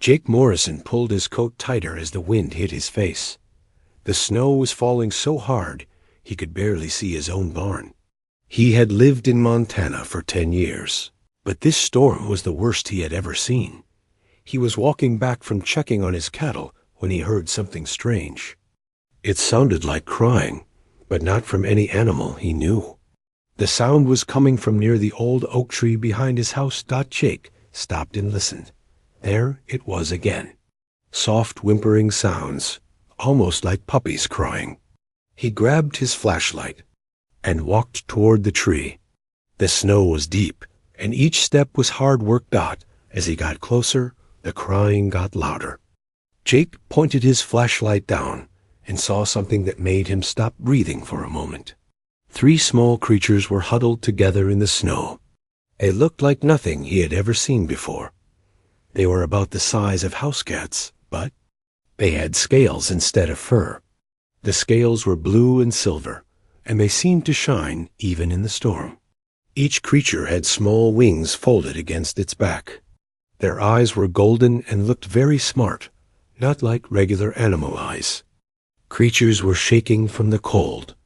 Jake Morrison pulled his coat tighter as the wind hit his face. The snow was falling so hard he could barely see his own barn. He had lived in Montana for 10 years, but this storm was the worst he had ever seen. He was walking back from checking on his cattle when he heard something strange. It sounded like crying, but not from any animal he knew. The sound was coming from near the old oak tree behind his house. Jake stopped and listened. There it was again. Soft whimpering sounds, almost like puppies crying. He grabbed his flashlight and walked toward the tree. The snow was deep, and each step was hard work. As he got closer, the crying got louder. Jake pointed his flashlight down and saw something that made him stop breathing for a moment. 3 small creatures were huddled together in the snow. They looked like nothing he had ever seen before. They were about the size of house cats, but they had scales instead of fur. The scales were blue and silver, and they seemed to shine even in the storm. Each creature had small wings folded against its back. Their eyes were golden and looked very smart, not like regular animal eyes. Creatures were shaking from the cold.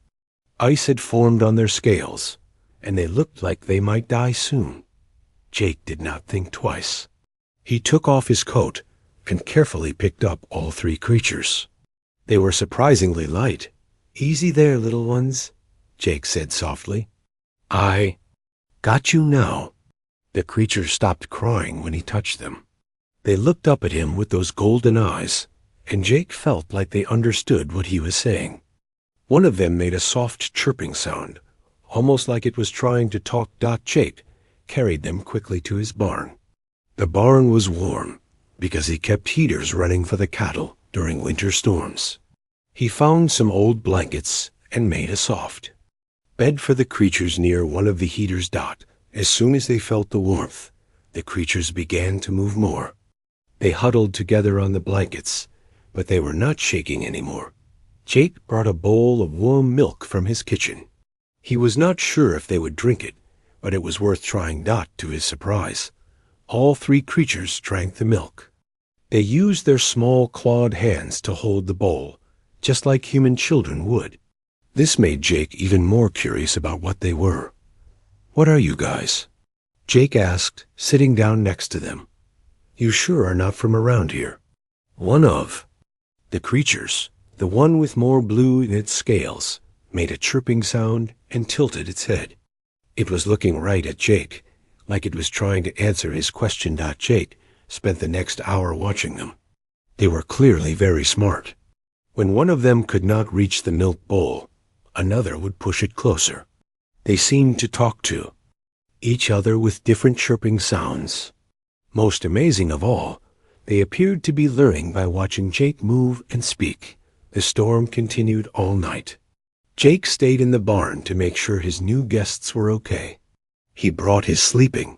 Ice had formed on their scales, and they looked like they might die soon. Jake did not think twice. He took off his coat and carefully picked up all 3 creatures. They were surprisingly light. "Easy there, little ones," Jake said softly. "I got you now." The creatures stopped crying when he touched them. They looked up at him with those golden eyes, and Jake felt like they understood what he was saying. One of them made a soft chirping sound, almost like it was trying to talk. Jake carried them quickly to his barn. The barn was warm because he kept heaters running for the cattle during winter storms. He found some old blankets and made a soft bed for the creatures near one of the heaters. As soon as they felt the warmth, the creatures began to move more. They huddled together on the blankets, but they were not shaking anymore. Jake brought a bowl of warm milk from his kitchen. He was not sure if they would drink it, but it was worth trying. To his surprise, all 3 creatures drank the milk. They used their small clawed hands to hold the bowl, just like human children would. This made Jake even more curious about what they were. "What are you guys?" Jake asked, sitting down next to them. "You sure are not from around here." One of the creatures, the one with more blue in its scales, made a chirping sound and tilted its head. It was looking right at Jake, like it was trying to answer his question. Jake spent the next hour watching them. They were clearly very smart. When one of them could not reach the milk bowl, another would push it closer. They seemed to talk to each other with different chirping sounds. Most amazing of all, they appeared to be learning by watching Jake move and speak. The storm continued all night. Jake stayed in the barn to make sure his new guests were okay. He brought his sleeping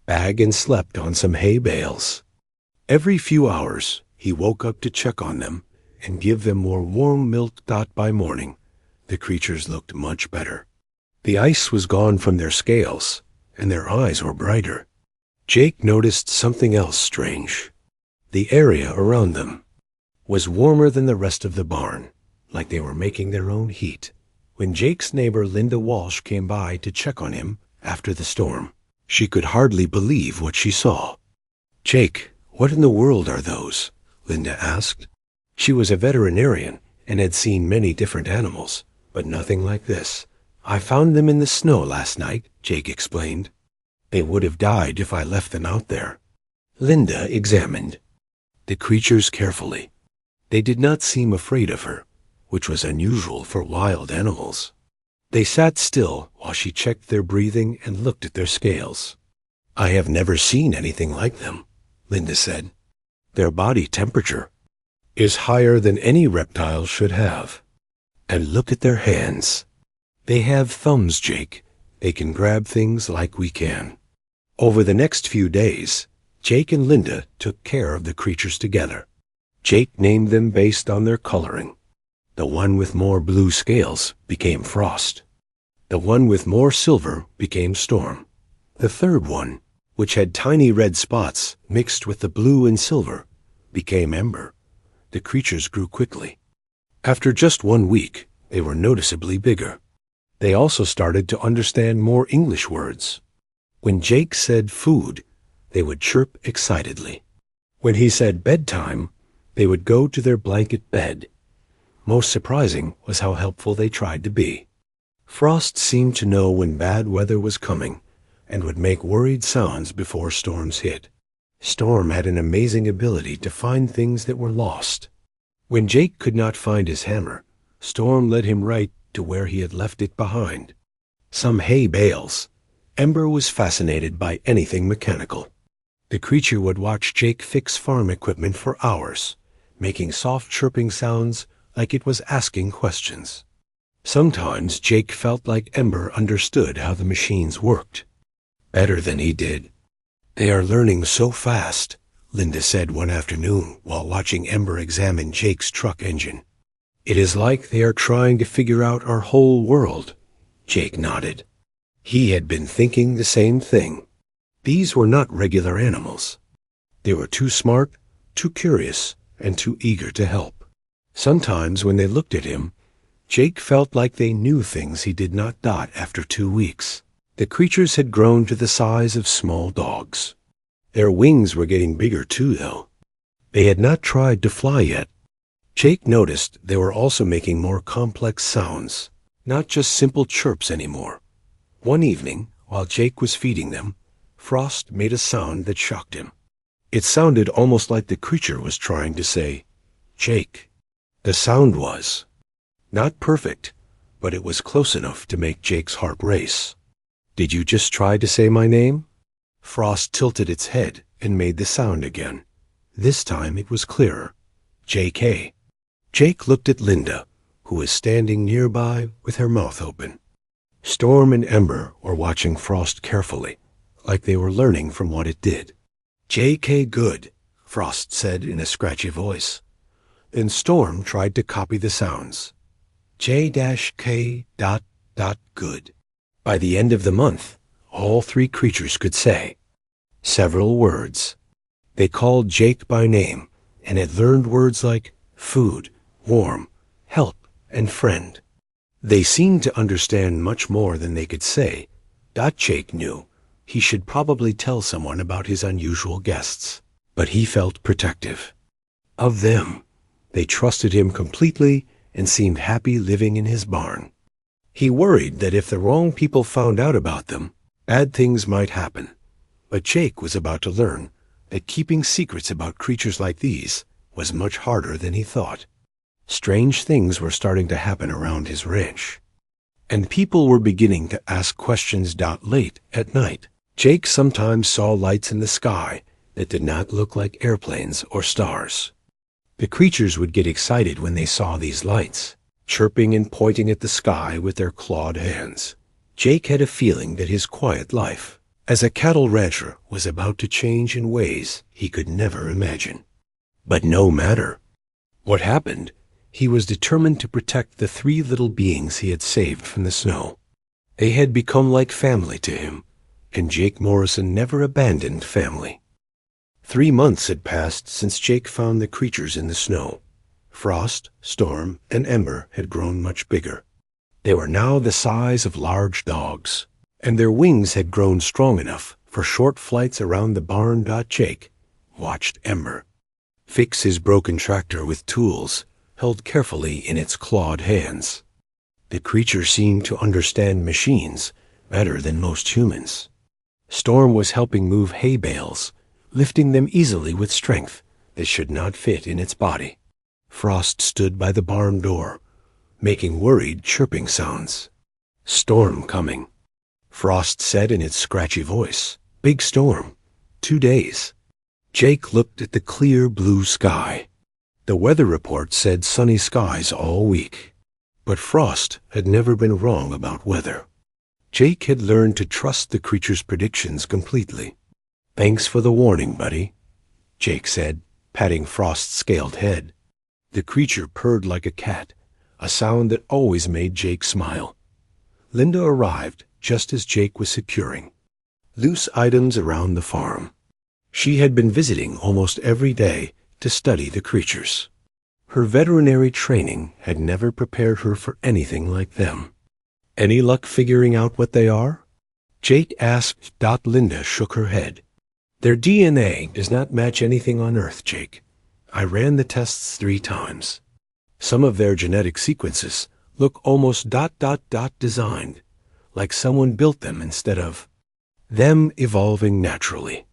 bag and slept on some hay bales. Every few hours, he woke up to check on them and give them more warm milk. By morning, the creatures looked much better. The ice was gone from their scales, and their eyes were brighter. Jake noticed something else strange. The area around them was warmer than the rest of the barn, like they were making their own heat. When Jake's neighbor Linda Walsh came by to check on him after the storm, she could hardly believe what she saw. "Jake, what in the world are those?" Linda asked. She was a veterinarian and had seen many different animals, but nothing like this. "I found them in the snow last night," Jake explained. "They would have died if I left them out there." Linda examined the creatures carefully. They did not seem afraid of her, which was unusual for wild animals. They sat still while she checked their breathing and looked at their scales. "I have never seen anything like them," Linda said. "Their body temperature is higher than any reptile should have. And look at their hands. They have thumbs, Jake. They can grab things like we can." Over the next few days, Jake and Linda took care of the creatures together. Jake named them based on their coloring. The one with more blue scales became Frost. The one with more silver became Storm. The third one, which had tiny red spots mixed with the blue and silver, became Ember. The creatures grew quickly. After just 1 week, they were noticeably bigger. They also started to understand more English words. When Jake said food, they would chirp excitedly. When he said bedtime, they would go to their blanket bed. Most surprising was how helpful they tried to be. Frost seemed to know when bad weather was coming and would make worried sounds before storms hit. Storm had an amazing ability to find things that were lost. When Jake could not find his hammer, Storm led him right to where he had left it behind. Some hay bales. Ember was fascinated by anything mechanical. The creature would watch Jake fix farm equipment for hours, making soft chirping sounds like it was asking questions. Sometimes Jake felt like Ember understood how the machines worked. Better than he did. "They are learning so fast," Linda said one afternoon while watching Ember examine Jake's truck engine. "It is like they are trying to figure out our whole world." Jake nodded. He had been thinking the same thing. These were not regular animals. They were too smart, too curious, and too eager to help. Sometimes when they looked at him, Jake felt like they knew things he did not dot after 2 weeks. The creatures had grown to the size of small dogs. Their wings were getting bigger too, though. They had not tried to fly yet. Jake noticed they were also making more complex sounds, not just simple chirps anymore. One evening, while Jake was feeding them, Frost made a sound that shocked him. It sounded almost like the creature was trying to say, "Jake." The sound was not perfect, but it was close enough to make Jake's heart race. "Did you just try to say my name?" Frost tilted its head and made the sound again. This time it was clearer. "JK." Jake looked at Linda, who was standing nearby with her mouth open. Storm and Ember were watching Frost carefully, like they were learning from what it did. "JK good," Frost said in a scratchy voice. Then Storm tried to copy the sounds. J-K ... good. By the end of the month, all three creatures could say several words. They called Jake by name and had learned words like food, warm, help, and friend. They seemed to understand much more than they could say. Jake knew he should probably tell someone about his unusual guests, but he felt protective of them. They trusted him completely and seemed happy living in his barn. He worried that if the wrong people found out about them, bad things might happen. But Jake was about to learn that keeping secrets about creatures like these was much harder than he thought. Strange things were starting to happen around his ranch, and people were beginning to ask questions. Late at night, Jake sometimes saw lights in the sky that did not look like airplanes or stars. The creatures would get excited when they saw these lights, chirping and pointing at the sky with their clawed hands. Jake had a feeling that his quiet life as a cattle rancher was about to change in ways he could never imagine. But no matter what happened, he was determined to protect the three little beings he had saved from the snow. They had become like family to him, and Jake Morrison never abandoned family. 3 months had passed since Jake found the creatures in the snow. Frost, Storm, and Ember had grown much bigger. They were now the size of large dogs, and their wings had grown strong enough for short flights around the barn. Jake watched Ember fix his broken tractor with tools held carefully in its clawed hands. The creature seemed to understand machines better than most humans. Storm was helping move hay bales, lifting them easily with strength that should not fit in its body. Frost stood by the barn door, making worried chirping sounds. "Storm coming," Frost said in its scratchy voice. "Big storm. 2 days." Jake looked at the clear blue sky. The weather report said sunny skies all week, but Frost had never been wrong about weather. Jake had learned to trust the creature's predictions completely. "Thanks for the warning, buddy," Jake said, patting Frost's scaled head. The creature purred like a cat, a sound that always made Jake smile. Linda arrived just as Jake was securing loose items around the farm. She had been visiting almost every day to study the creatures. Her veterinary training had never prepared her for anything like them. Any luck figuring out what they are? Jake asked. Linda shook her head. Their DNA does not match anything on Earth, Jake. I ran the tests 3 times. Some of their genetic sequences look almost ... designed, like someone built them instead of them evolving naturally.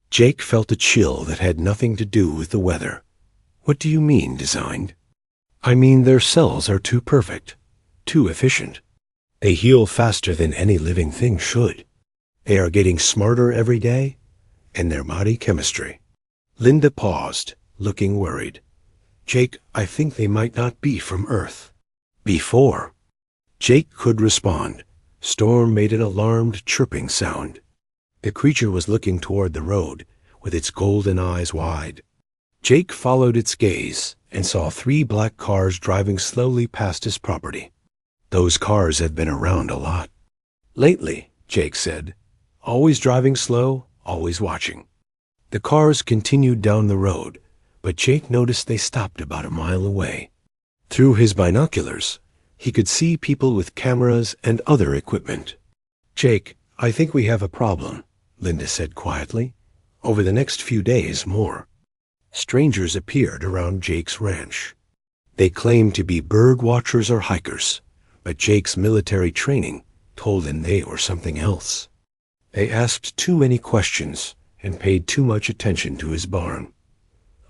Jake felt a chill that had nothing to do with the weather. What do you mean, designed? I mean their cells are too perfect, too efficient. They heal faster than any living thing should. They are getting smarter every day, and their body chemistry. Linda paused, looking worried. Jake, I think they might not be from Earth. Before Jake could respond, Storm made an alarmed chirping sound. The creature was looking toward the road, with its golden eyes wide. Jake followed its gaze and saw 3 black cars driving slowly past his property. Those cars had been around a lot. Lately, Jake said, always driving slow, always watching. The cars continued down the road, but Jake noticed they stopped about a mile away. Through his binoculars, he could see people with cameras and other equipment. Jake, I think we have a problem, Linda said quietly. Over the next few days, more strangers appeared around Jake's ranch. They claimed to be bird watchers or hikers, but Jake's military training told him they were something else. They asked too many questions and paid too much attention to his barn.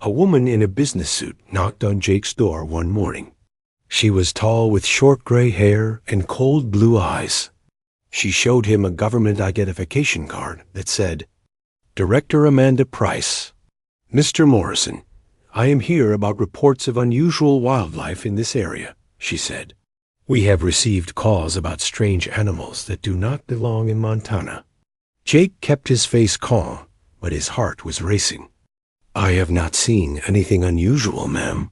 A woman in a business suit knocked on Jake's door one morning. She was tall with short gray hair and cold blue eyes. She showed him a government identification card that said, Director Amanda Price. Mr. Morrison, I am here about reports of unusual wildlife in this area, she said. We have received calls about strange animals that do not belong in Montana. Jake kept his face calm, but his heart was racing. I have not seen anything unusual, ma'am.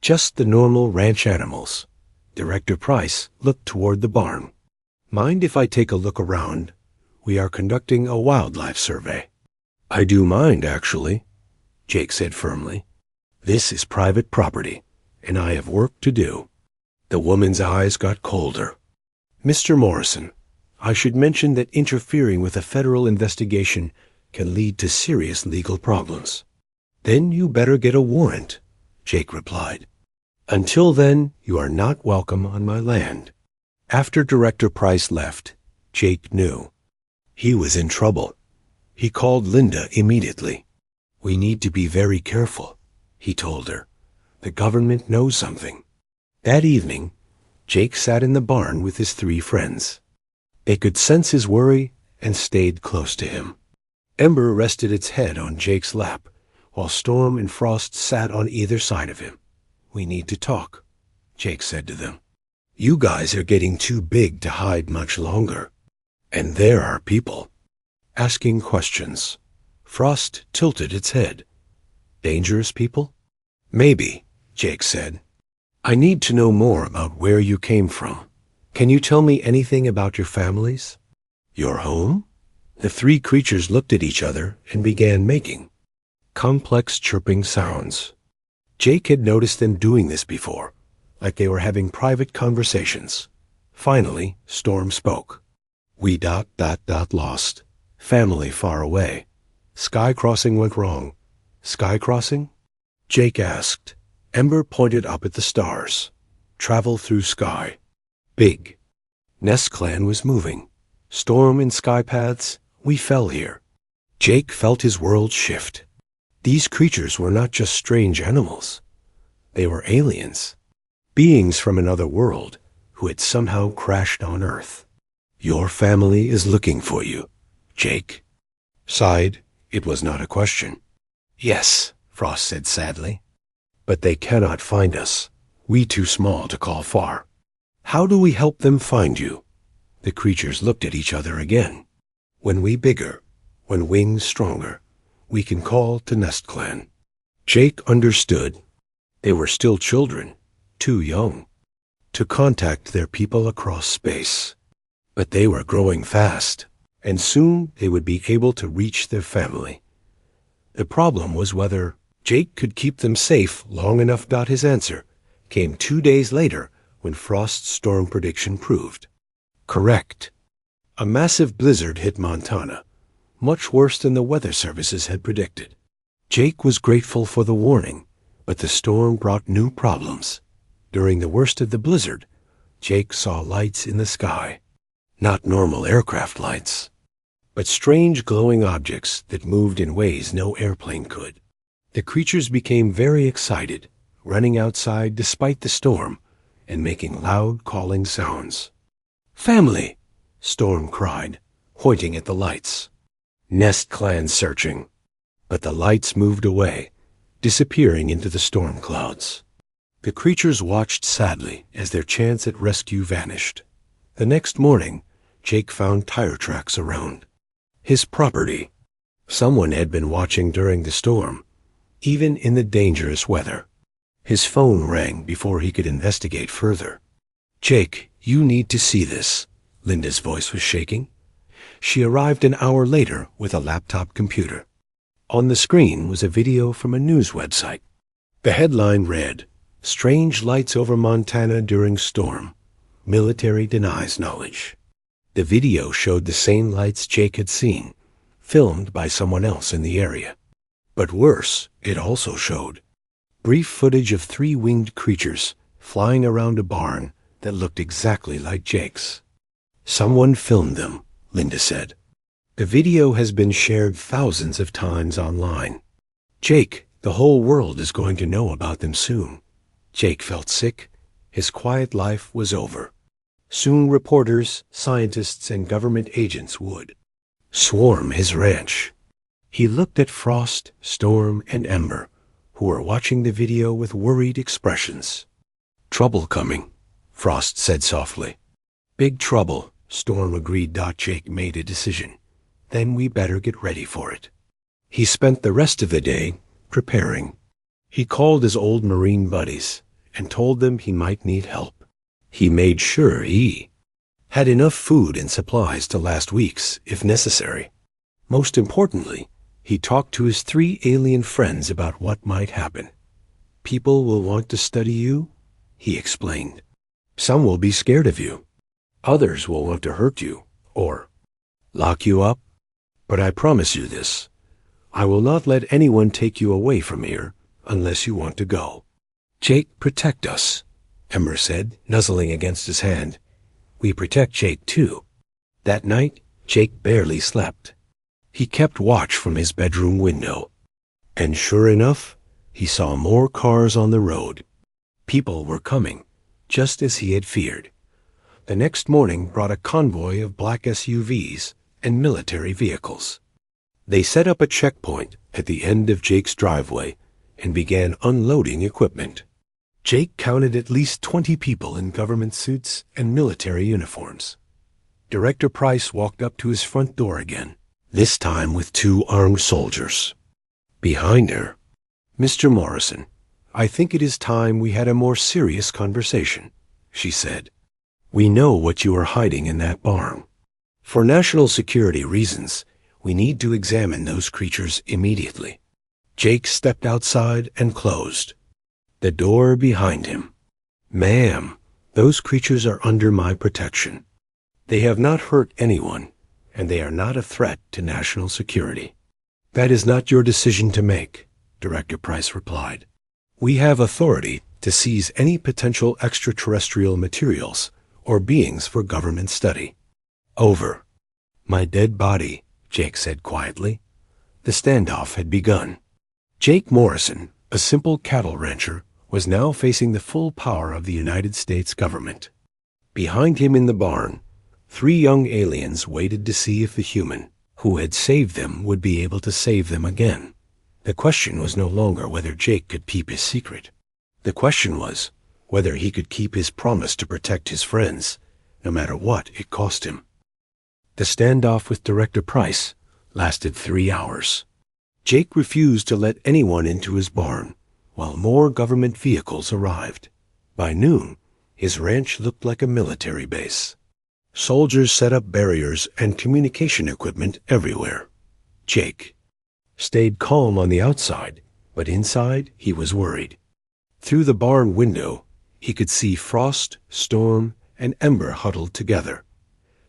Just the normal ranch animals. Director Price looked toward the barn. Mind if I take a look around? We are conducting a wildlife survey. I do mind, actually, Jake said firmly. This is private property, and I have work to do. The woman's eyes got colder. Mr. Morrison, I should mention that interfering with a federal investigation can lead to serious legal problems. Then you better get a warrant, Jake replied. Until then, you are not welcome on my land. After Director Price left, Jake knew. He was in trouble. He called Linda immediately. We need to be very careful, he told her. The government knows something. That evening, Jake sat in the barn with his 3 friends. They could sense his worry and stayed close to him. Ember rested its head on Jake's lap, while Storm and Frost sat on either side of him. We need to talk, Jake said to them. You guys are getting too big to hide much longer. And there are people asking questions. Frost tilted its head. Dangerous people? Maybe, Jake said. I need to know more about where you came from. Can you tell me anything about your families? Your home? The 3 creatures looked at each other and began making complex chirping sounds. Jake had noticed them doing this before, like they were having private conversations. Finally, Storm spoke. We ... lost. Family far away. Sky crossing went wrong. Sky crossing? Jake asked. Ember pointed up at the stars. Travel through sky. Big. Nest Clan was moving. Storm and sky paths, we fell here. Jake felt his world shift. These creatures were not just strange animals. They were aliens. Beings from another world who had somehow crashed on Earth. Your family is looking for you, Jake. Sighed, it was not a question. Yes, Frost said sadly. But they cannot find us. We too small to call far. How do we help them find you? The creatures looked at each other again. When we bigger, when wings stronger, we can call to Nest Clan. Jake understood. They were still children, too young, to contact their people across space. But they were growing fast, and soon they would be able to reach their family. The problem was whether Jake could keep them safe long enough. His answer came 2 days later when Frost's storm prediction proved correct. A massive blizzard hit Montana, much worse than the weather services had predicted. Jake was grateful for the warning, but the storm brought new problems. During the worst of the blizzard, Jake saw lights in the sky. Not normal aircraft lights, but strange glowing objects that moved in ways no airplane could. The creatures became very excited, running outside despite the storm and making loud calling sounds. "Family!" Storm cried, pointing at the lights. Nest Clan searching. But the lights moved away, disappearing into the storm clouds. The creatures watched sadly as their chance at rescue vanished. The next morning, Jake found tire tracks around his property. Someone had been watching during the storm, even in the dangerous weather. His phone rang before he could investigate further. "Jake, you need to see this." Linda's voice was shaking. She arrived an hour later with a laptop computer. On the screen was a video from a news website. The headline read, "Strange lights over Montana during storm. Military denies knowledge." The video showed the same lights Jake had seen, filmed by someone else in the area. But worse, it also showed brief footage of 3 winged creatures flying around a barn that looked exactly like Jake's. "Someone filmed them," Linda said. "The video has been shared thousands of times online. Jake, the whole world is going to know about them soon." Jake felt sick. His quiet life was over. Soon reporters, scientists, and government agents would swarm his ranch. He looked at Frost, Storm, and Ember, who were watching the video with worried expressions. "Trouble coming," Frost said softly. "Big trouble," Storm agreed. Jake made a decision. "Then we better get ready for it." He spent the rest of the day preparing. He called his old Marine buddies and told them he might need help. He made sure he had enough food and supplies to last weeks, if necessary. Most importantly, he talked to his 3 alien friends about what might happen. "People will want to study you," he explained. "Some will be scared of you. Others will want to hurt you or lock you up. But I promise you this. I will not let anyone take you away from here unless you want to go." "Jake, protect us," Ember said, nuzzling against his hand. "We protect Jake, too." That night, Jake barely slept. He kept watch from his bedroom window. And sure enough, he saw more cars on the road. People were coming, just as he had feared. The next morning brought a convoy of black SUVs and military vehicles. They set up a checkpoint at the end of Jake's driveway and began unloading equipment. Jake counted at least 20 people in government suits and military uniforms. Director Price walked up to his front door again, this time with 2 armed soldiers. Behind her, "Mr. Morrison, I think it is time we had a more serious conversation," she said. "We know what you are hiding in that barn. For national security reasons, we need to examine those creatures immediately." Jake stepped outside and closed the door behind him. "Ma'am, those creatures are under my protection. They have not hurt anyone, and they are not a threat to national security." "That is not your decision to make," Director Price replied. "We have authority to seize any potential extraterrestrial materials or beings for government study." "Over." "My dead body," Jake said quietly. The standoff had begun. Jake Morrison, a simple cattle rancher, was now facing the full power of the United States government. Behind him in the barn, 3 young aliens waited to see if the human who had saved them would be able to save them again. The question was no longer whether Jake could keep his secret. The question was whether he could keep his promise to protect his friends, no matter what it cost him. The standoff with Director Price lasted 3 hours. Jake refused to let anyone into his barn, while more government vehicles arrived. By noon, his ranch looked like a military base. Soldiers set up barriers and communication equipment everywhere. Jake stayed calm on the outside, But inside, he was worried. Through the barn window, he could see Frost, Storm, and Ember huddled together.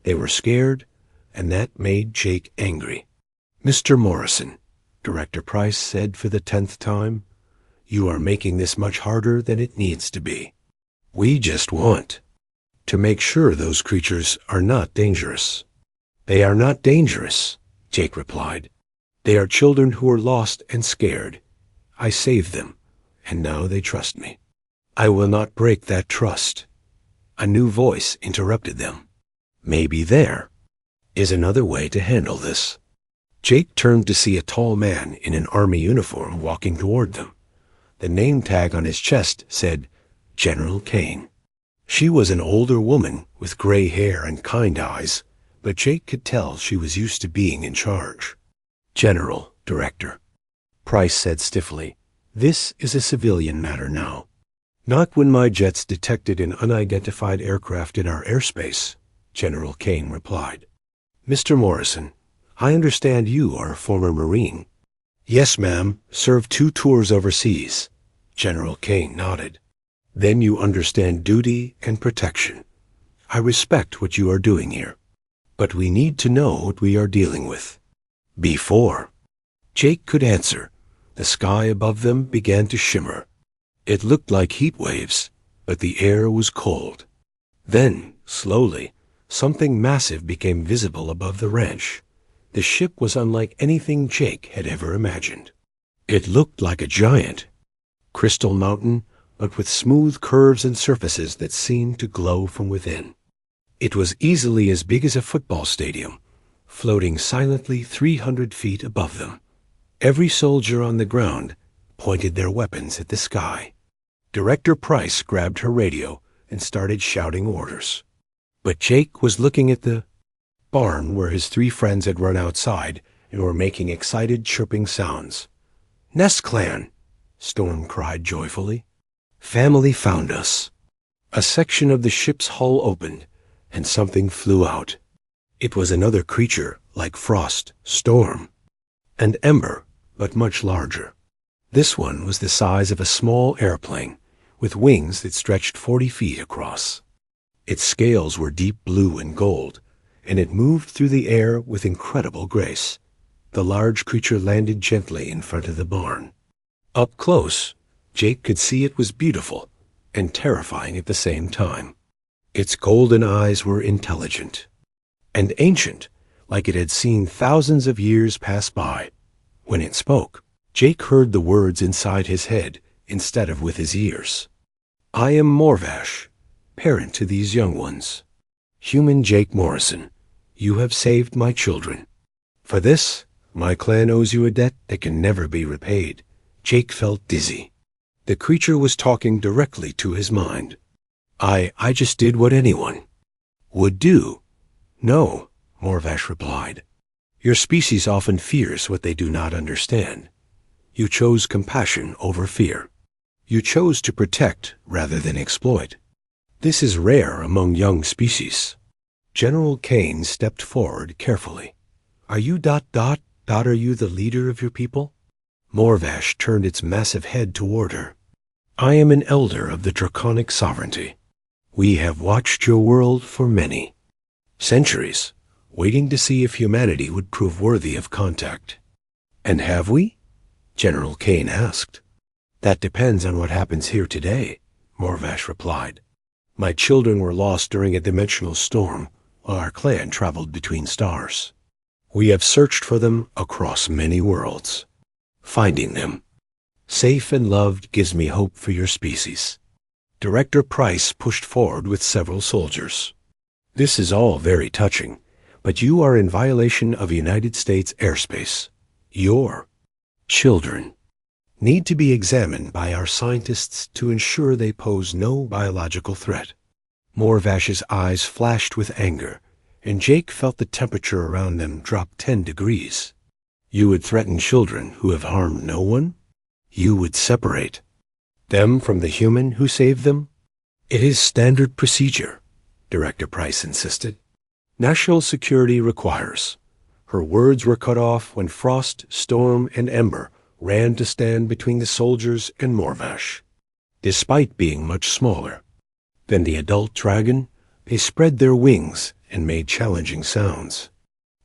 They were scared, and that made Jake angry. "Mr. Morrison," Director Price said for the 10th time, "you are making this much harder than it needs to be. We just want to make sure those creatures are not dangerous." "They are not dangerous," Jake replied. "They are children who are lost and scared. I saved them, and now they trust me. I will not break that trust." A new voice interrupted them. "Maybe there is another way to handle this." Jake turned to see a tall man in an army uniform walking toward them. The name tag on his chest said, General Kane. She was an older woman with gray hair and kind eyes, but Jake could tell she was used to being in charge. "General, Director," Price said stiffly, "this is a civilian matter now. Not when my jets detected an unidentified aircraft in our airspace," General Kane replied. "Mr. Morrison, I understand you are a former Marine." "Yes, ma'am. Served 2 tours overseas." General Kane nodded. "Then you understand duty and protection. I respect what you are doing here. But we need to know what we are dealing with." Before Jake could answer, the sky above them began to shimmer. It looked like heat waves, but the air was cold. Then, slowly, something massive became visible above the ranch. The ship was unlike anything Jake had ever imagined. It looked like a giant crystal mountain, but with smooth curves and surfaces that seemed to glow from within. It was easily as big as a football stadium, floating silently 300 feet above them. Every soldier on the ground pointed their weapons at the sky. Director Price grabbed her radio and started shouting orders. But Jake was looking at the barn where his 3 friends had run outside and were making excited chirping sounds. "Nest Clan!" Storm cried joyfully. "Family found us." A section of the ship's hull opened, and something flew out. It was another creature like Frost, Storm, and Ember, but much larger. This one was the size of a small airplane, with wings that stretched 40 feet across. Its scales were deep blue and gold, and it moved through the air with incredible grace. The large creature landed gently in front of the barn. Up close, Jake could see it was beautiful and terrifying at the same time. Its golden eyes were intelligent and ancient, like it had seen thousands of years pass by. When it spoke, Jake heard the words inside his head instead of with his ears. "I am Morvash, parent to these young ones. Human Jake Morrison, you have saved my children. For this, my clan owes you a debt that can never be repaid." Jake felt dizzy. The creature was talking directly to his mind. I just did what anyone would do." "No," Morvash replied. "Your species often fears what they do not understand. You chose compassion over fear. You chose to protect rather than exploit. This is rare among young species." General Kane stepped forward carefully. "Are you ... are you the leader of your people?" Morvash turned its massive head toward her. "I am an elder of the draconic sovereignty. We have watched your world for many centuries, waiting to see if humanity would prove worthy of contact." "And have we?" General Kane asked. "That depends on what happens here today," Morvash replied. "My children were lost during a dimensional storm while our clan traveled between stars. We have searched for them across many worlds. Finding them safe and loved gives me hope for your species." Director Price pushed forward with several soldiers. "This is all very touching, but you are in violation of United States airspace. Your children need to be examined by our scientists to ensure they pose no biological threat." Morvash's eyes flashed with anger, and Jake felt the temperature around them drop 10 degrees. "You would threaten children who have harmed no one? You would separate them from the human who saved them?" "It is standard procedure," Director Price insisted. "National security requires." Her words were cut off when Frost, Storm, and Ember ran to stand between the soldiers and Morvash. Despite being much smaller than the adult dragon, they spread their wings and made challenging sounds.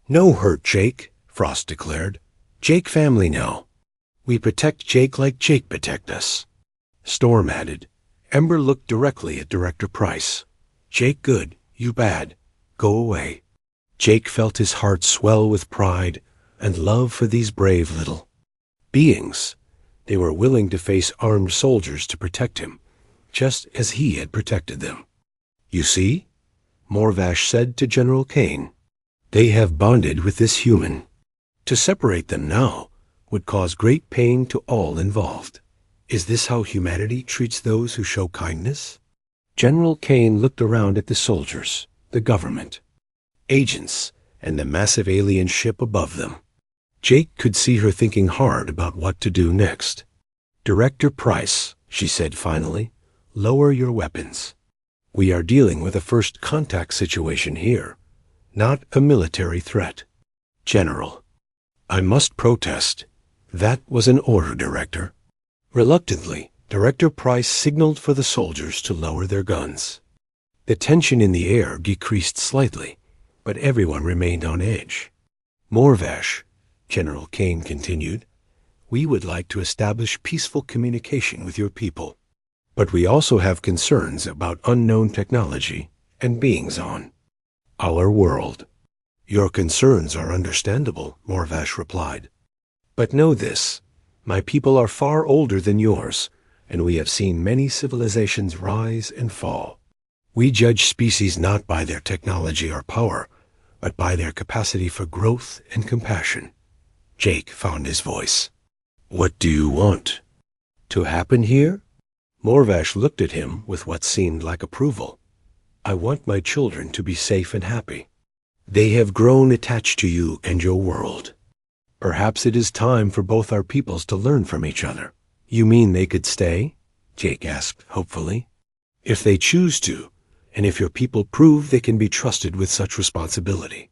"No hurt, Jake," Frost declared. "Jake family now. We protect Jake like Jake protect us." Storm added. Ember looked directly at Director Price. "Jake good, you bad. Go away." Jake felt his heart swell with pride and love for these brave little beings. They were willing to face armed soldiers to protect him, just as he had protected them. "You see," Morvash said to General Kane, "they have bonded with this human. To separate them now would cause great pain to all involved. Is this how humanity treats those who show kindness?" General Kane looked around at the soldiers, the government, agents, and the massive alien ship above them. Jake could see her thinking hard about what to do next. "Director Price," she said finally, "lower your weapons. We are dealing with a first contact situation here, not a military threat." "General, I must protest. That was an order, Director." Reluctantly, Director Price signaled for the soldiers to lower their guns. The tension in the air decreased slightly, but everyone remained on edge. "Morvash," General Kane continued, "we would like to establish peaceful communication with your people, but we also have concerns about unknown technology and beings on our world." "Your concerns are understandable," Morvash replied. "But know this, my people are far older than yours, and we have seen many civilizations rise and fall. We judge species not by their technology or power, but by their capacity for growth and compassion." Jake found his voice. "What do you want to happen here?" Morvash looked at him with what seemed like approval. "I want my children to be safe and happy. They have grown attached to you and your world. Perhaps it is time for both our peoples to learn from each other." "You mean they could stay?" Jake asked hopefully. "If they choose to, and if your people prove they can be trusted with such responsibility."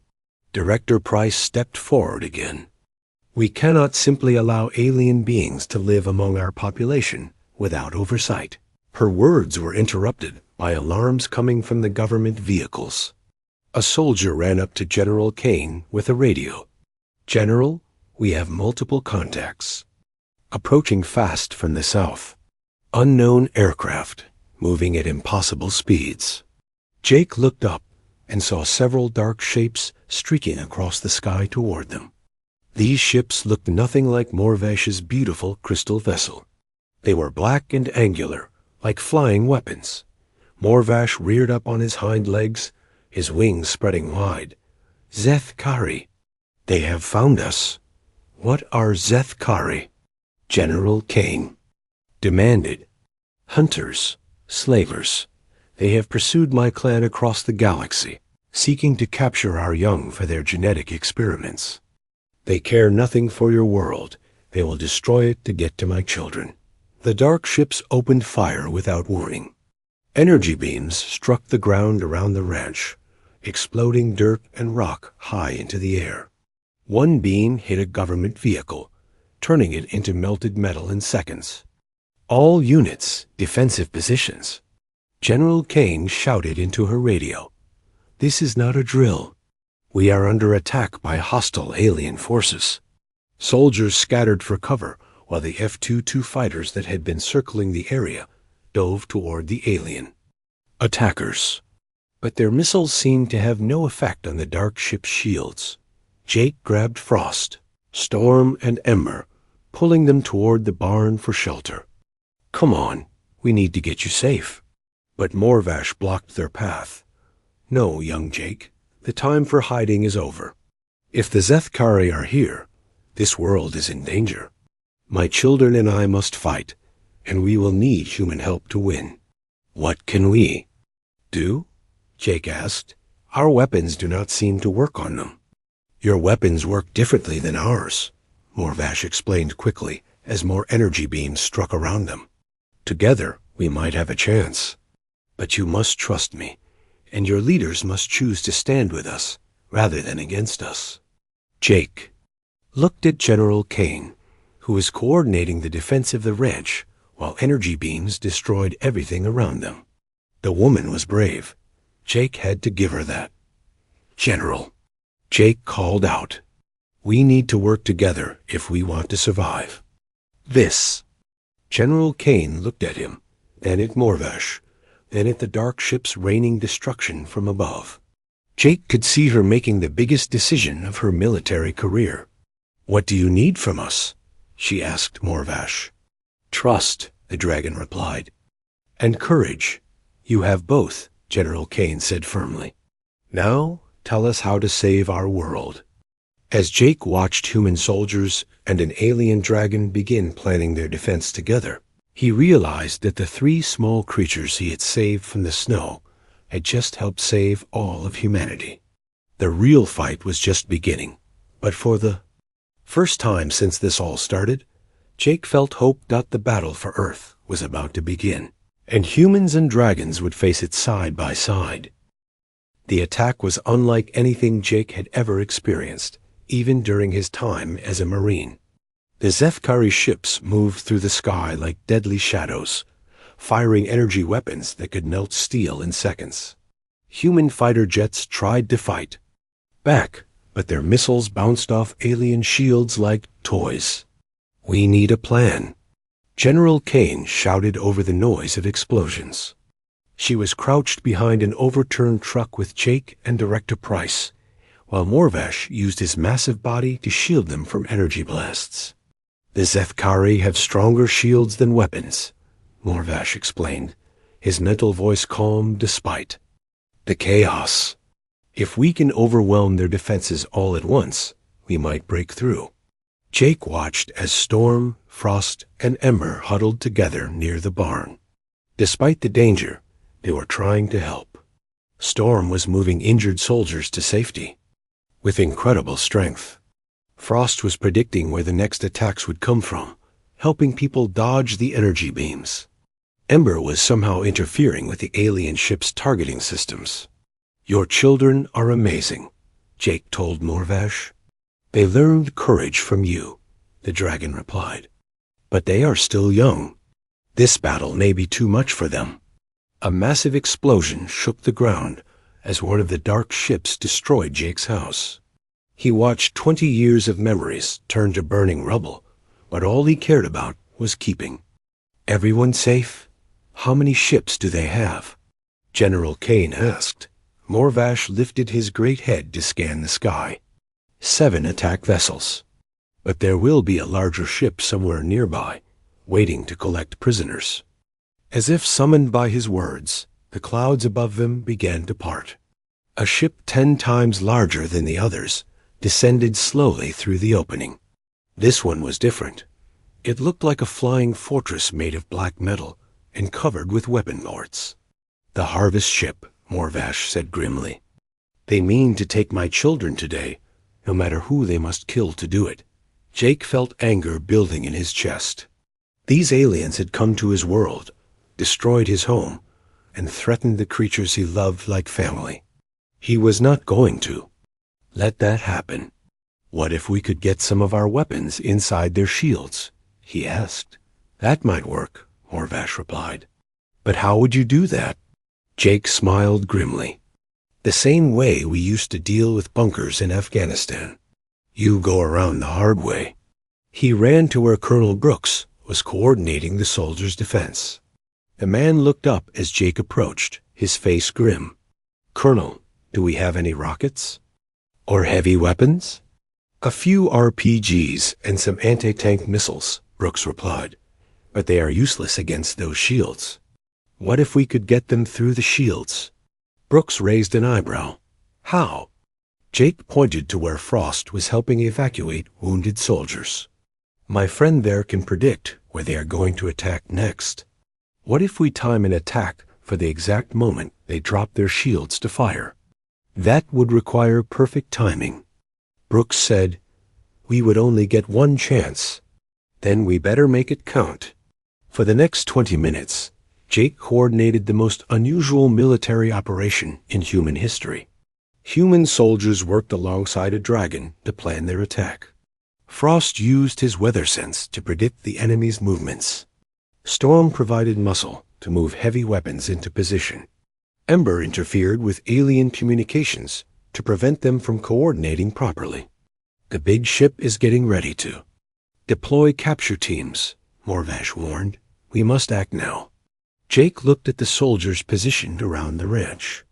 Director Price stepped forward again. "We cannot simply allow alien beings to live among our population without oversight." Her words were interrupted by alarms coming from the government vehicles. A soldier ran up to General Kane with a radio. "General, we have multiple contacts. Approaching fast from the south. Unknown aircraft, moving at impossible speeds." Jake looked up and saw several dark shapes streaking across the sky toward them. These ships looked nothing like Morvash's beautiful crystal vessel. They were black and angular, like flying weapons. Morvash reared up on his hind legs, his wings spreading wide. "Zeth-Kari, they have found us." "What are Zeth-Kari?" General Kane demanded. "Hunters, slavers. They have pursued my clan across the galaxy, seeking to capture our young for their genetic experiments. They care nothing for your world. They will destroy it to get to my children." The dark ships opened fire without warning. Energy beams struck the ground around the ranch, exploding dirt and rock high into the air. One beam hit a government vehicle, turning it into melted metal in seconds. "All units, defensive positions." General Kane shouted into her radio. "This is not a drill. We are under attack by hostile alien forces." Soldiers scattered for cover while the F-22 fighters that had been circling the area dove toward the alien attackers. But their missiles seemed to have no effect on the dark ship's shields. Jake grabbed Frost, Storm, and Ember, pulling them toward the barn for shelter. "Come on, we need to get you safe." But Morvash blocked their path. "No, young Jake, the time for hiding is over. If the Zeth-Kari are here, this world is in danger. My children and I must fight, and we will need human help to win." "What can we do?" Jake asked. "Our weapons do not seem to work on them." "Your weapons work differently than ours," Morvash explained quickly as more energy beams struck around them. "Together, we might have a chance. But you must trust me, and your leaders must choose to stand with us rather than against us." Jake looked at General Kane, who was coordinating the defense of the ranch while energy beams destroyed everything around them. The woman was brave. Jake had to give her that. "General," Jake called out, "we need to work together if we want to survive." This. General Kane looked at him, then at Morvash, then at the dark ships raining destruction from above. Jake could see her making the biggest decision of her military career. "What do you need from us?" she asked Morvash. "Trust," the dragon replied. "And courage. You have both," General Kane said firmly. "Now, tell us how to save our world." As Jake watched human soldiers and an alien dragon begin planning their defense together, he realized that the 3 small creatures he had saved from the snow had just helped save all of humanity. The real fight was just beginning, but for the first time since this all started, Jake felt hope that the battle for Earth was about to begin, and humans and dragons would face it side by side. The attack was unlike anything Jake had ever experienced, even during his time as a Marine. The Zefkari ships moved through the sky like deadly shadows, firing energy weapons that could melt steel in seconds. Human fighter jets tried to fight back, but their missiles bounced off alien shields like toys. "We need a plan," General Kane shouted over the noise of explosions. She was crouched behind an overturned truck with Jake and Director Price, while Morvash used his massive body to shield them from energy blasts. "The Zefkari have stronger shields than weapons," Morvash explained, his mental voice calm despite the chaos. "If we can overwhelm their defenses all at once, we might break through." Jake watched as Storm, Frost, and Ember huddled together near the barn. Despite the danger, they were trying to help. Storm was moving injured soldiers to safety with incredible strength. Frost was predicting where the next attacks would come from, helping people dodge the energy beams. Ember was somehow interfering with the alien ship's targeting systems. "Your children are amazing," Jake told Morvash. "They learned courage from you," the dragon replied. "But they are still young. This battle may be too much for them." A massive explosion shook the ground as one of the dark ships destroyed Jake's house. He watched 20 years of memories turn to burning rubble, but all he cared about was keeping everyone safe. "How many ships do they have?" General Kane asked. Morvash lifted his great head to scan the sky. 7 attack vessels. But there will be a larger ship somewhere nearby, waiting to collect prisoners. As if summoned by his words, the clouds above them began to part. A ship 10 times larger than the others descended slowly through the opening. This one was different. It looked like a flying fortress made of black metal and covered with weapon lords. "The harvest ship," Morvash said grimly. "They mean to take my children today, no matter who they must kill to do it." Jake felt anger building in his chest. These aliens had come to his world, destroyed his home, and threatened the creatures he loved like family. He was not going to let that happen. "What if we could get some of our weapons inside their shields?" he asked. "That might work," Morvash replied. "But how would you do that?" Jake smiled grimly. "The same way we used to deal with bunkers in Afghanistan. You go around the hard way." He ran to where Colonel Brooks was coordinating the soldiers' defense. The man looked up as Jake approached, his face grim. "Colonel, do we have any rockets? Or heavy weapons?" "A few RPGs and some anti-tank missiles," Brooks replied. "But they are useless against those shields." "What if we could get them through the shields?" Brooks raised an eyebrow. "How?" Jake pointed to where Frost was helping evacuate wounded soldiers. "My friend there can predict where they are going to attack next. What if we time an attack for the exact moment they drop their shields to fire?" "That would require perfect timing." Brooks said, "We would only get one chance. Then we better make it count." For the next 20 minutes, Jake coordinated the most unusual military operation in human history. Human soldiers worked alongside a dragon to plan their attack. Frost used his weather sense to predict the enemy's movements. Storm provided muscle to move heavy weapons into position. Ember interfered with alien communications to prevent them from coordinating properly. The big ship is getting ready to deploy capture teams, Morvash warned. We must act now. Jake looked at the soldiers positioned around the ranch.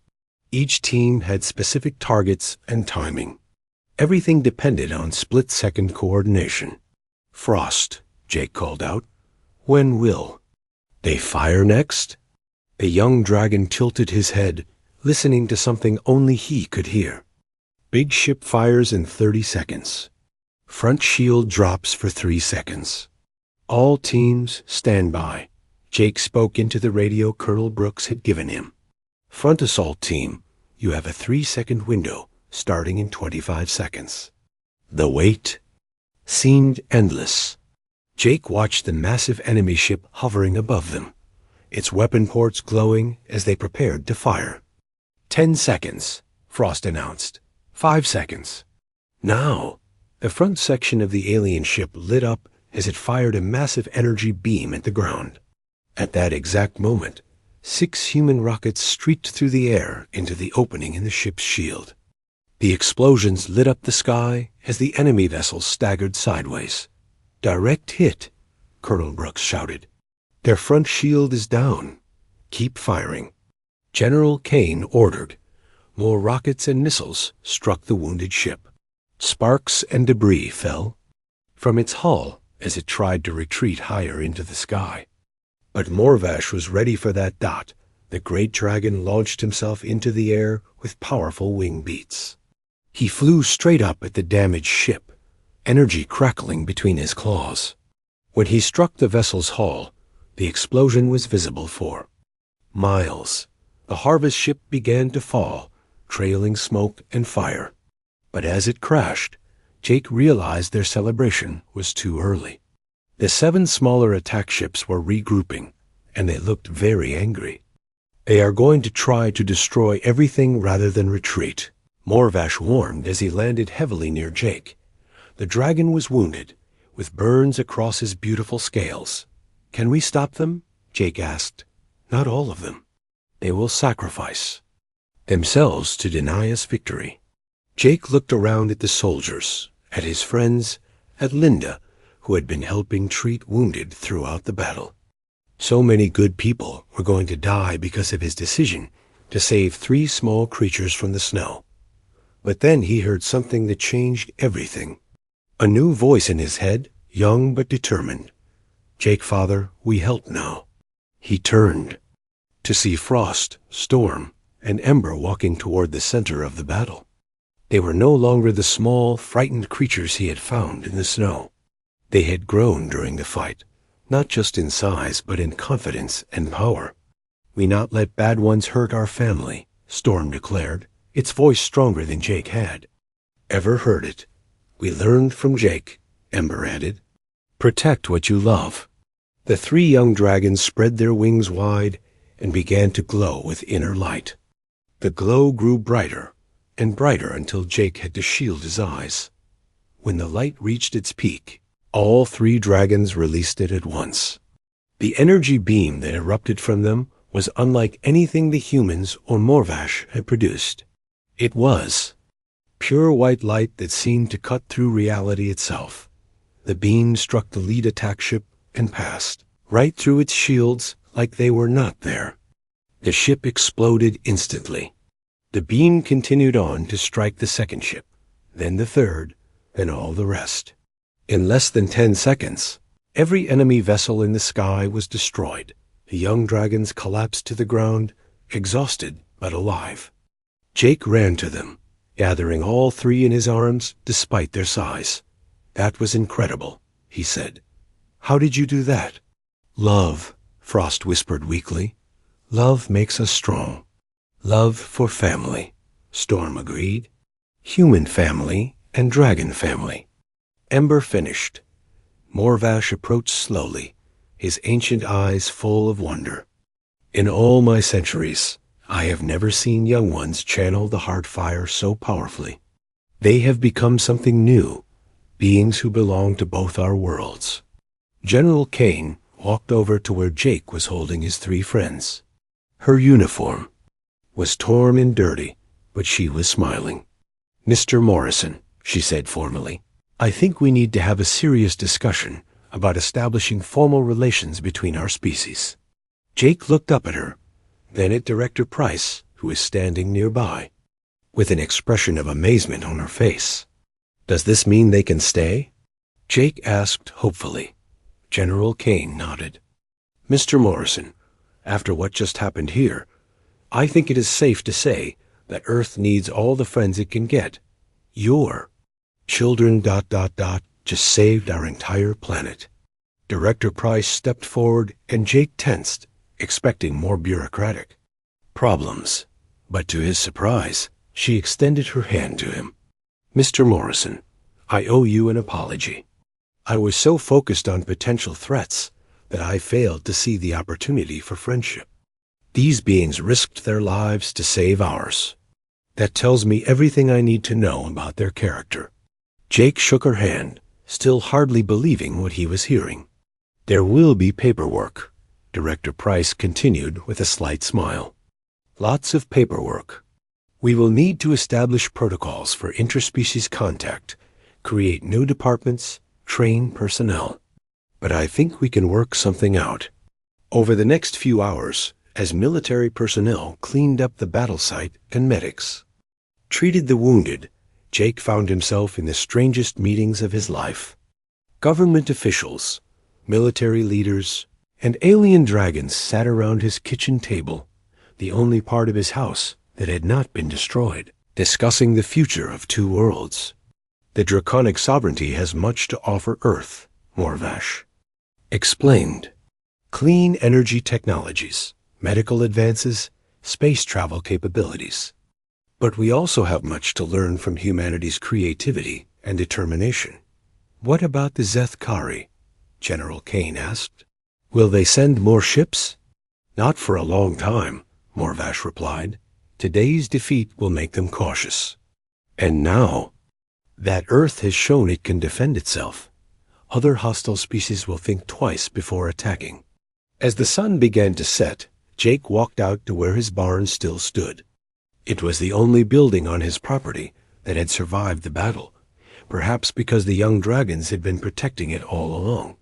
Each team had specific targets and timing. Everything depended on split-second coordination. Frost, Jake called out. When will they fire next? The young dragon tilted his head, listening to something only he could hear. Big ship fires in 30 seconds. Front shield drops for 3 seconds. All teams stand by. Jake spoke into the radio Colonel Brooks had given him. Front assault team, you have a 3-second window starting in 25 seconds. The wait seemed endless. Jake watched the massive enemy ship hovering above them, its weapon ports glowing as they prepared to fire. 10 seconds, Frost announced. 5 seconds. Now, the front section of the alien ship lit up as it fired a massive energy beam at the ground. At that exact moment, 6 human rockets streaked through the air into the opening in the ship's shield. The explosions lit up the sky as the enemy vessels staggered sideways. Direct hit, Colonel Brooks shouted. Their front shield is down. Keep firing. General Kane ordered. More rockets and missiles struck the wounded ship. Sparks and debris fell from its hull as it tried to retreat higher into the sky. But Morvash was ready for that dot. The great dragon launched himself into the air with powerful wing beats. He flew straight up at the damaged ship, energy crackling between his claws. When he struck the vessel's hull, the explosion was visible for miles. The harvest ship began to fall, trailing smoke and fire. But as it crashed, Jake realized their celebration was too early. The 7 smaller attack ships were regrouping, and they looked very angry. They are going to try to destroy everything rather than retreat, Morvash warned as he landed heavily near Jake. The dragon was wounded, with burns across his beautiful scales. Can we stop them? Jake asked. Not all of them. They will sacrifice themselves to deny us victory. Jake looked around at the soldiers, at his friends, at Linda, who had been helping treat wounded throughout the battle. So many good people were going to die because of his decision to save 3 small creatures from the snow. But then he heard something that changed everything. A new voice in his head, young but determined. Jake, father, we help now. He turned to see Frost, Storm, and Ember walking toward the center of the battle. They were no longer the small, frightened creatures he had found in the snow. They had grown during the fight, not just in size, but in confidence and power. We not let bad ones hurt our family, Storm declared, its voice stronger than Jake had ever heard it. We learned from Jake, Ember added. Protect what you love. The 3 young dragons spread their wings wide and began to glow with inner light. The glow grew brighter and brighter until Jake had to shield his eyes. When the light reached its peak, all 3 dragons released it at once. The energy beam that erupted from them was unlike anything the humans or Morvash had produced. It was pure white light that seemed to cut through reality itself. The beam struck the lead attack ship and passed right through its shields like they were not there. The ship exploded instantly. The beam continued on to strike the second ship, then the third, then all the rest. In less than 10 seconds, every enemy vessel in the sky was destroyed. The young dragons collapsed to the ground, exhausted but alive. Jake ran to them, gathering all 3 in his arms despite their size. That was incredible, he said. How did you do that? Love, Frost whispered weakly. Love makes us strong. Love for family, Storm agreed. Human family and dragon family. Ember finished. Morvash approached slowly, his ancient eyes full of wonder. In all my centuries, I have never seen young ones channel the heart fire so powerfully. They have become something new, beings who belong to both our worlds. General Kane walked over to where Jake was holding his three friends. Her uniform was torn and dirty, but she was smiling. "Mr. Morrison," she said formally, "I think we need to have a serious discussion about establishing formal relations between our species." Jake looked up at her, then at Director Price, who was standing nearby, with an expression of amazement on her face. "Does this mean they can stay?" Jake asked hopefully. General Kane nodded. "Mr. Morrison, after what just happened here, I think it is safe to say that Earth needs all the friends it can get. Your children ... just saved our entire planet." Director Price stepped forward and Jake tensed, expecting more bureaucratic problems. But to his surprise, she extended her hand to him. "Mr. Morrison, I owe you an apology. I was so focused on potential threats that I failed to see the opportunity for friendship. These beings risked their lives to save ours. That tells me everything I need to know about their character." Jake shook her hand, still hardly believing what he was hearing. "There will be paperwork," Director Price continued with a slight smile. "Lots of paperwork. We will need to establish protocols for interspecies contact, create new departments, train personnel. But I think we can work something out." Over the next few hours, as military personnel cleaned up the battle site and medics treated the wounded, Jake found himself in the strangest meetings of his life. Government officials, military leaders, and alien dragons sat around his kitchen table, the only part of his house that had not been destroyed, discussing the future of two worlds. "The draconic sovereignty has much to offer Earth," Morvash explained. "Clean energy technologies, medical advances, space travel capabilities. But we also have much to learn from humanity's creativity and determination." "What about the Zethkari?" General Kane asked. "Will they send more ships?" "Not for a long time," Morvash replied. "Today's defeat will make them cautious. And now that Earth has shown it can defend itself, other hostile species will think twice before attacking." As the sun began to set, Jake walked out to where his barn still stood. It was the only building on his property that had survived the battle, perhaps because the young dragons had been protecting it all along.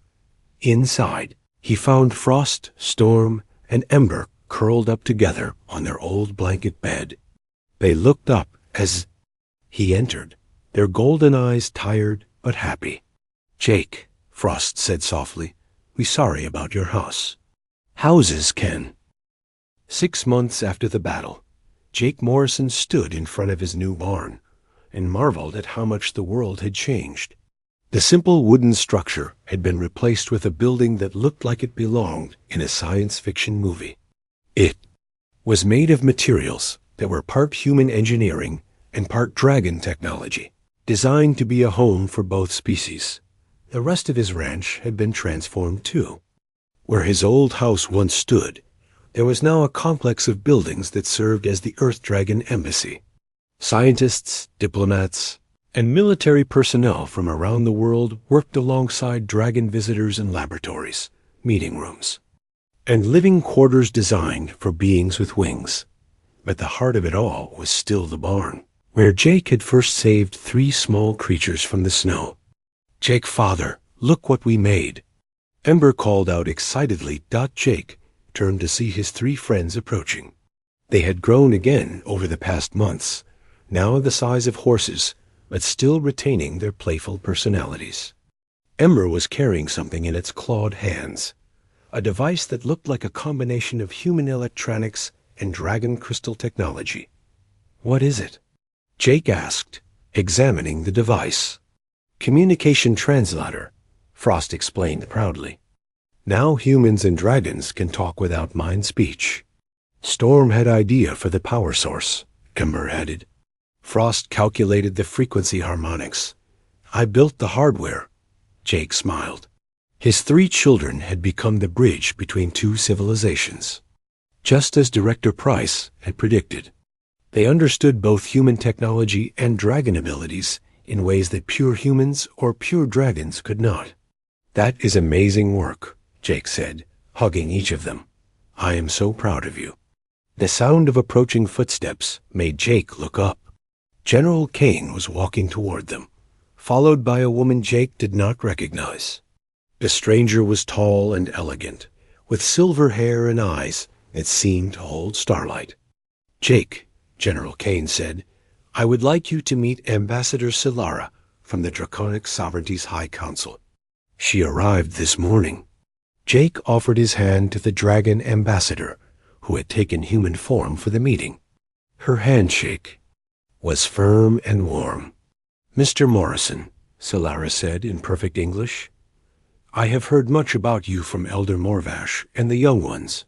Inside, he found Frost, Storm, and Ember curled up together on their old blanket bed. They looked up as he entered, their golden eyes tired but happy. "Jake," Frost said softly, "we're sorry about your house." "Houses can." 6 months after the battle, Jake Morrison stood in front of his new barn and marveled at how much the world had changed. The simple wooden structure had been replaced with a building that looked like it belonged in a science fiction movie. It was made of materials that were part human engineering and part dragon technology, designed to be a home for both species. The rest of his ranch had been transformed too. Where his old house once stood, there was now a complex of buildings that served as the Earth Dragon Embassy. Scientists, diplomats, and military personnel from around the world worked alongside dragon visitors and laboratories, meeting rooms, and living quarters designed for beings with wings. But the heart of it all was still the barn, where Jake had first saved 3 small creatures from the snow. "Jake, father, look what we made!" Ember called out excitedly. Jake turned to see his 3 friends approaching. They had grown again over the past months, now the size of horses, but still retaining their playful personalities. Ember was carrying something in its clawed hands, a device that looked like a combination of human electronics and dragon crystal technology. "What is it?" Jake asked, examining the device. "Communication translator," Frost explained proudly. "Now humans and dragons can talk without mind speech." "Storm had idea for the power source," Ember added. Frost calculated the frequency harmonics. "I built the hardware." Jake smiled. His 3 children had become the bridge between 2 civilizations, just as Director Price had predicted. They understood both human technology and dragon abilities in ways that pure humans or pure dragons could not. That is amazing work, Jake said, hugging each of them. I am so proud of you. The sound of approaching footsteps made Jake look up. General Kane was walking toward them, followed by a woman Jake did not recognize. The stranger was tall and elegant, with silver hair and eyes that seemed to hold starlight. Jake, General Kane said, I would like you to meet Ambassador Solara from the Draconic Sovereignty's High Council. She arrived this morning. Jake offered his hand to the dragon ambassador, who had taken human form for the meeting. Her handshake was firm and warm. Mr. Morrison, Solara said in perfect English, I have heard much about you from Elder Morvash and the young ones.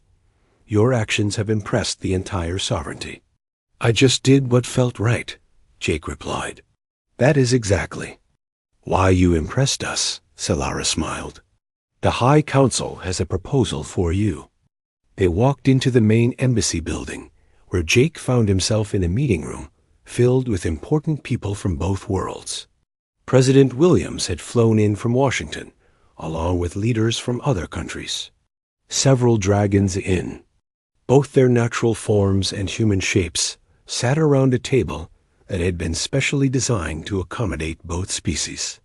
Your actions have impressed the entire sovereignty. I just did what felt right, Jake replied. That is exactly why you impressed us, Solara smiled. The High Council has a proposal for you. They walked into the main embassy building, where Jake found himself in a meeting room filled with important people from both worlds. President Williams had flown in from Washington, along with leaders from other countries. Several dragons in, both their natural forms and human shapes, sat around a table that had been specially designed to accommodate both species.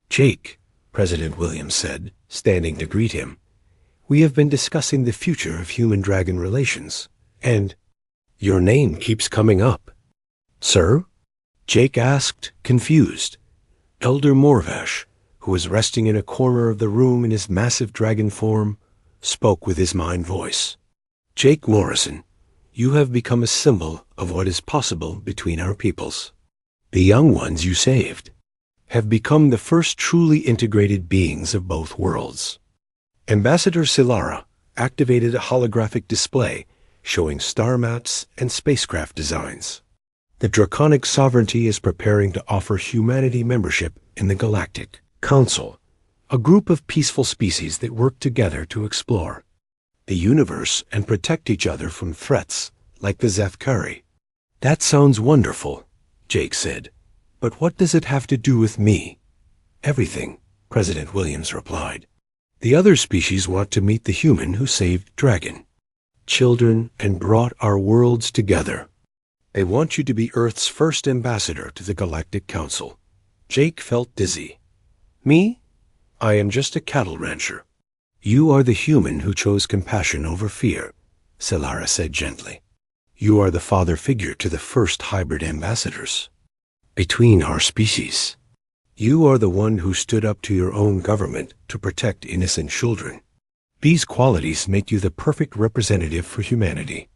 Jake, President Williams said, standing to greet him, we have been discussing the future of human-dragon relations, and your name keeps coming up. Sir? Jake asked, confused. Elder Morvash, who was resting in a corner of the room in his massive dragon form, spoke with his mind voice. Jake Morrison, you have become a symbol of what is possible between our peoples. The young ones you saved have become the first truly integrated beings of both worlds. Ambassador Solara activated a holographic display showing star maps and spacecraft designs. The Draconic Sovereignty is preparing to offer humanity membership in the Galactic Council, a group of peaceful species that work together to explore the universe and protect each other from threats like the Zefkari. That sounds wonderful, Jake said. But what does it have to do with me? Everything, President Williams replied. The other species want to meet the human who saved Dragon, children, and brought our worlds together. They want you to be Earth's first ambassador to the Galactic Council. Jake felt dizzy. Me? I am just a cattle rancher. You are the human who chose compassion over fear, Solara said gently. You are the father figure to the first hybrid ambassadors between our species. You are the one who stood up to your own government to protect innocent children. These qualities make you the perfect representative for humanity.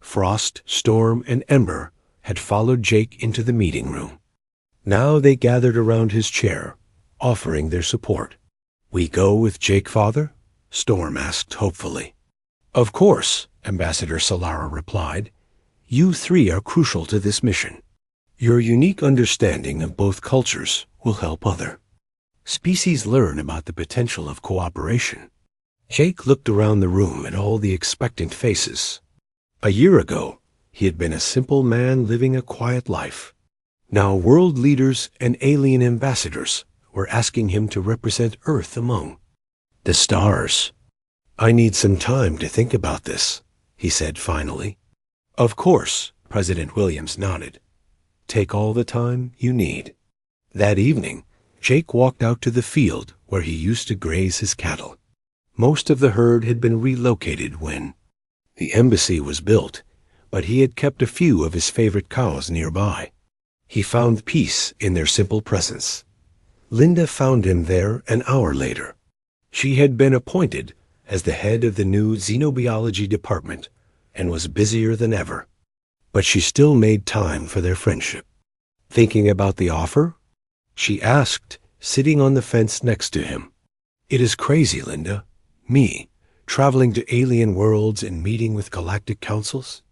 Frost, Storm, and Ember had followed Jake into the meeting room. Now they gathered around his chair, offering their support. We go with Jake, father? Storm asked hopefully. Of course, Ambassador Solara replied. You three are crucial to this mission. Your unique understanding of both cultures will help other species learn about the potential of cooperation. Jake looked around the room at all the expectant faces. A year ago, he had been a simple man living a quiet life. Now world leaders and alien ambassadors were asking him to represent Earth among the stars. I need some time to think about this, he said finally. Of course, President Williams nodded. Take all the time you need. That evening, Jake walked out to the field where he used to graze his cattle. Most of the herd had been relocated when the embassy was built, but he had kept a few of his favorite cows nearby. He found peace in their simple presence. Linda found him there an hour later. She had been appointed as the head of the new xenobiology department and was busier than ever. But she still made time for their friendship. Thinking about the offer? She asked, sitting on the fence next to him. It is crazy, Linda. Me, traveling to alien worlds and meeting with galactic councils?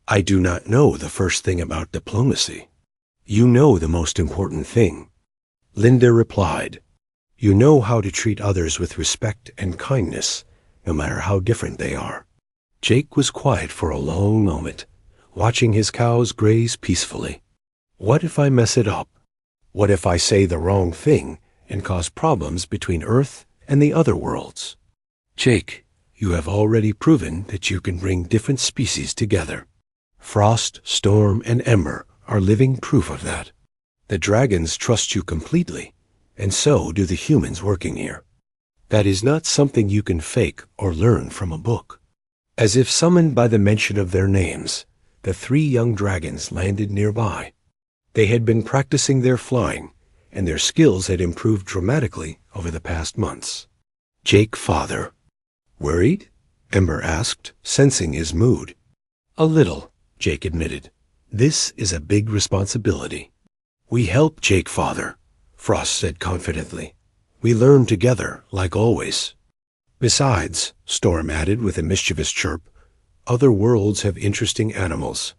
I do not know the first thing about diplomacy. You know the most important thing. Linda replied, You know how to treat others with respect and kindness, no matter how different they are. Jake was quiet for a long moment, watching his cows graze peacefully. What if I mess it up? What if I say the wrong thing and cause problems between Earth and the other worlds? Jake, you have already proven that you can bring different species together. Frost, Storm, and Ember are living proof of that. The dragons trust you completely, and so do the humans working here. That is not something you can fake or learn from a book. As if summoned by the mention of their names, the 3 young dragons landed nearby. They had been practicing their flying, and their skills had improved dramatically over the past months. Jake, father. Worried? Ember asked, sensing his mood. A little, Jake admitted. This is a big responsibility. We help Jake, father, Frost said confidently. We learn together, like always. Besides, Storm added with a mischievous chirp, other worlds have interesting animals.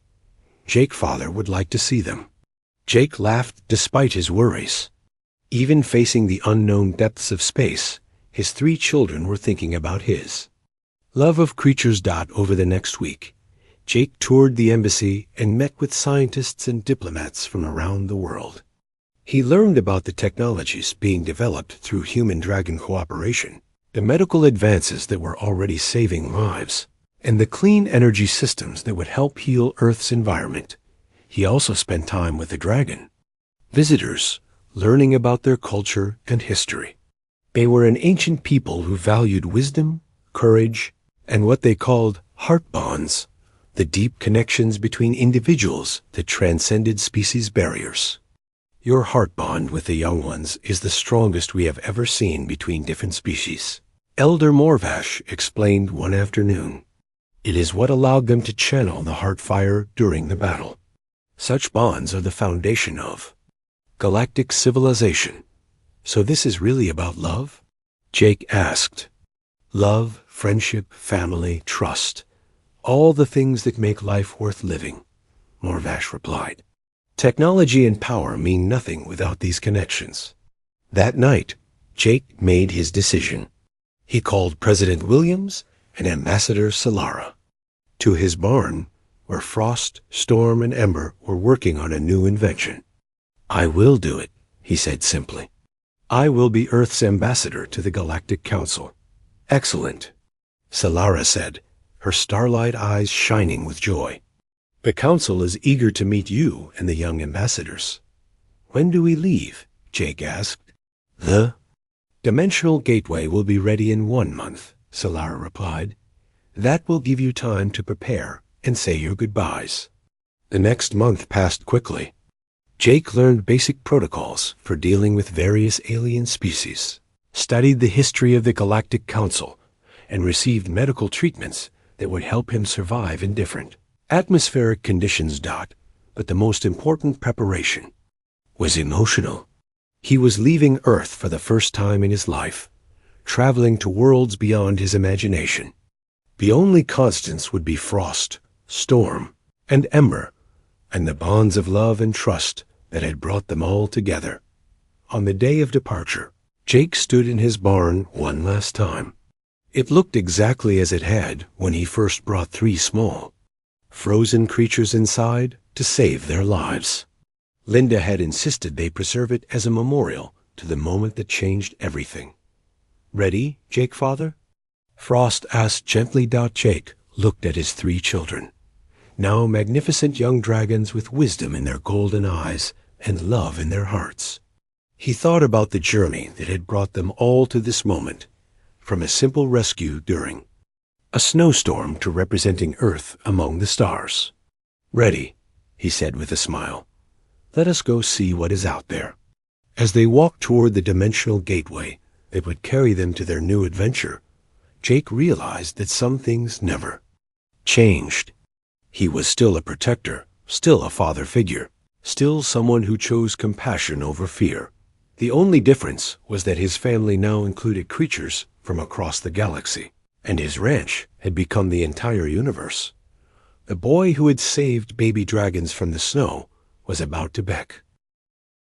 Jake, father, would like to see them. Jake laughed despite his worries. Even facing the unknown depths of space, his 3 children were thinking about his. Love of creatures. Over the next week, Jake toured the embassy and met with scientists and diplomats from around the world. He learned about the technologies being developed through human-dragon cooperation, the medical advances that were already saving lives, and the clean energy systems that would help heal Earth's environment. He also spent time with the dragon visitors, learning about their culture and history. They were an ancient people who valued wisdom, courage, and what they called heart bonds, the deep connections between individuals that transcended species barriers. Your heart bond with the young ones is the strongest we have ever seen between different species, Elder Morvash explained one afternoon. It is what allowed them to channel the heart fire during the battle. Such bonds are the foundation of galactic civilization. So this is really about love? Jake asked. Love, friendship, family, trust. All the things that make life worth living, Morvash replied. Technology and power mean nothing without these connections. That night, Jake made his decision. He called President Williams and Ambassador Solara to his barn, where Frost, Storm, and Ember were working on a new invention. I will do it, he said simply. I will be Earth's ambassador to the Galactic Council. Excellent, Solara said, her starlight eyes shining with joy. The Council is eager to meet you and the young ambassadors. When do we leave? Jake asked. The Dimensional Gateway will be ready in 1 month, Solara replied. That will give you time to prepare and say your goodbyes. The next month passed quickly. Jake learned basic protocols for dealing with various alien species, studied the history of the Galactic Council, and received medical treatments that would help him survive in different atmospheric conditions. But the most important preparation was emotional. He was leaving Earth for the first time in his life, traveling to worlds beyond his imagination. The only constants would be Frost, Storm, and Ember, and the bonds of love and trust that had brought them all together. On the day of departure, Jake stood in his barn one last time. It looked exactly as it had when he first brought 3 small, frozen creatures inside to save their lives. Linda had insisted they preserve it as a memorial to the moment that changed everything. Ready, Jake, father? Frost asked gently. Jake looked at his 3 children, now magnificent young dragons with wisdom in their golden eyes and love in their hearts. He thought about the journey that had brought them all to this moment, from a simple rescue during a snowstorm to representing Earth among the stars. Ready, he said with a smile. Let us go see what is out there. As they walked toward the dimensional gateway that would carry them to their new adventure, Jake realized that some things never changed. He was still a protector, still a father figure, still someone who chose compassion over fear. The only difference was that his family now included creatures from across the galaxy, and his ranch had become the entire universe. The boy who had saved baby dragons from the snow was about to beck.